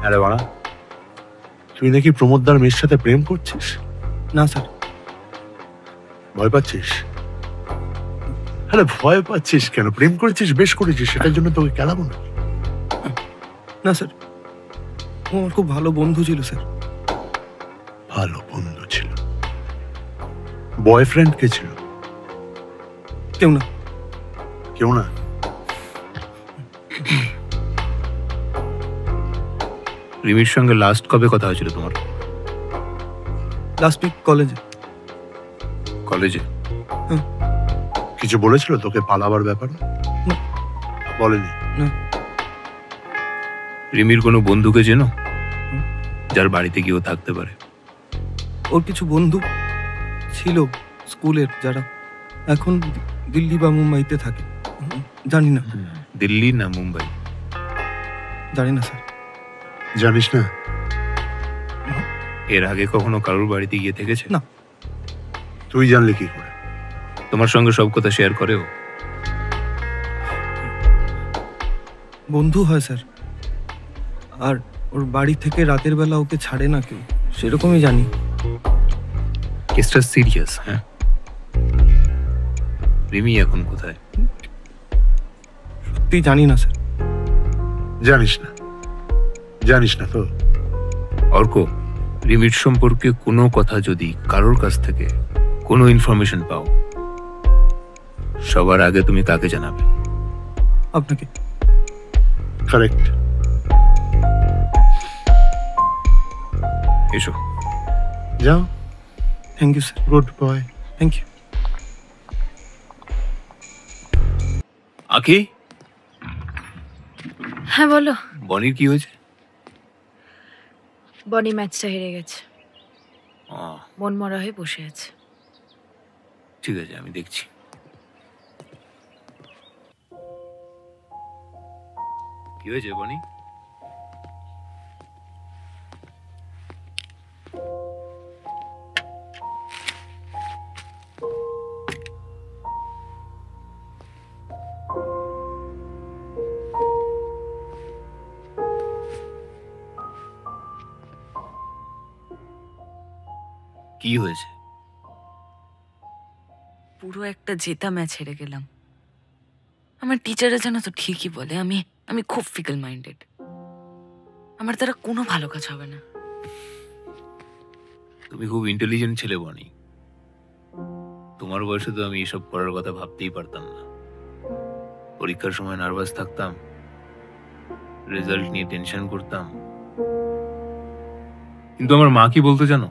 আরে বাড়া, তুই নাকি প্রমোদদার মেয়ের সাথে প্রেম করছিস? না স্যার। ভয় পাচ্ছিস? আরে ভয় পাচ্ছিস কেন? প্রেম করেছিস, বেশ করেছিস, সেটার জন্য তোকে কেলাবো না? না স্যার, ও আমার খুব ভালো বন্ধু ছিল স্যার। ভালো বন্ধু ছিল? বয়ফ্রেন্ড কে ছিল? কেউ না। কেউ না? রিমির সঙ্গে লাস্ট কবে কথা হয়েছিল তোমার? লাস্ট উইক কলেজে। কলেজে? কিছু বলেছিল তোকে পালাবার ব্যাপারে? বলেনি? না। রিমির কোনো বন্ধুকে চেনো যার বাড়িতে গিয়েও থাকতে পারে? ওর কিছু বন্ধু ছিল স্কুলের, যারা এখন দিল্লি বা মুম্বাইতে থাকে। জানি না। দিল্লি না মুম্বাই? জানি না স্যার। জানিস না? এর আগে কখনো কারোর বাড়িতে গিয়ে থেকেছে? না। তুই জানলি কি করে? তোমার সঙ্গে সব কথা শেয়ার করে ও? বন্ধু হয় স্যার, আর ওর বাড়ি থেকে রাতের বেলা ওকে ছাড়ে না কেউ, সেরকমই জানি। কেসটা সিরিয়াস। হ্যাঁ, রিমি এখন কোথায়? সত্যি জানি না স্যার। জানিস না? জানিস না তো? অর্ক, রিমির সম্পর্কে কোনো কথা যদি কারোর কাছ থেকে কোনো ইনফরমেশন পাও, সবার আগে তুমি কাকে জানাবে? আপনাকে। কারেক্ট। এসো। যাও। Thank you sir. Good boy. Thank you. আকি? হ্যাঁ বলো। বনির কি হয়েছে? বনি ম্যাচটা হেরে গেছে, ও, মন মরা হয়ে বসে আছে। ঠিক আছে, আমি দেখছি। কি হয়েছে বনি? কি হয়েছে? পুরো একটা জেতা ম্যাচ হেরে গেলাম। আমার টিচাররা জানো তো ঠিকই বলে আমি খুব ফিকল মাইন্ডেড। আমার দ্বারা কোনো ভালো কাজ হবে না। তুমি খুব ইন্টেলিজেন্ট ছেলে বনি। তোমার বয়সে তো আমি এসব করার কথা ভাবতেই পারতাম না। পরীক্ষার সময় নার্ভাস থাকতাম, রেজাল্ট নিয়ে টেনশন করতাম। কিন্তু আমার মা কি বলতো জানো?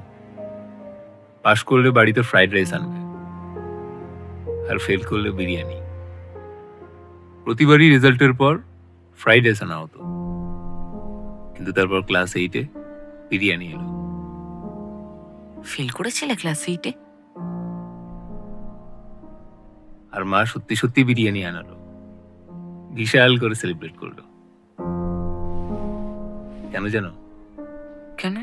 পাশ করলে বাড়িতে ফ্রাইড রাইস আনবে, আর ফেল করলে বিরিয়ানি। প্রতিবারই রেজাল্টের পর ফ্রাইড রাইস আনা হতো, কিন্তু তারপর ক্লাস 8-এ বিরিয়ানি এলো। ফেল করেছিলে ক্লাস 8-এ? আর মা সত্যি সত্যি বিরিয়ানি আনালো, বিশাল করে সেলিব্রেট করলো। কেন জানো? কেন?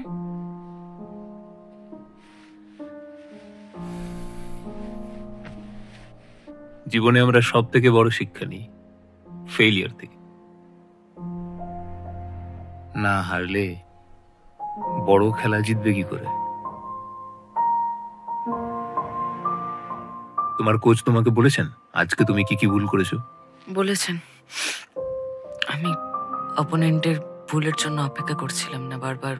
জীবনে আমরা সব থেকে বড় শিক্ষা নিই ফেইলিয়ার থেকে। না হারলে বড় খেলা জিতবে কি করে? তোমার কোচ তোমাকে বলেছেন আজকে তুমি কি কি ভুল করেছো? বলেছেন। আমি অপোনেন্টের ভুলের জন্য অপেক্ষা করছিলাম না, বারবার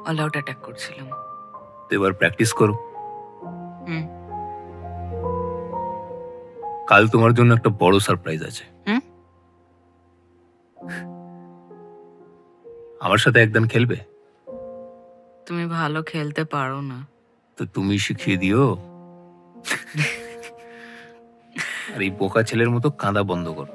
অল আউট অ্যাটাক করছিলাম। তো এবার প্র্যাকটিস করো। কাল তোমার জন্য একটা বড় সারপ্রাইজ আছে। আমার সাথে একদিন খেলবে? তুমি ভালো খেলতে পারো না, তো তুমি শিখিয়ে দিও। আর এই বোকা ছেলের মতো কাঁদা বন্ধ করো।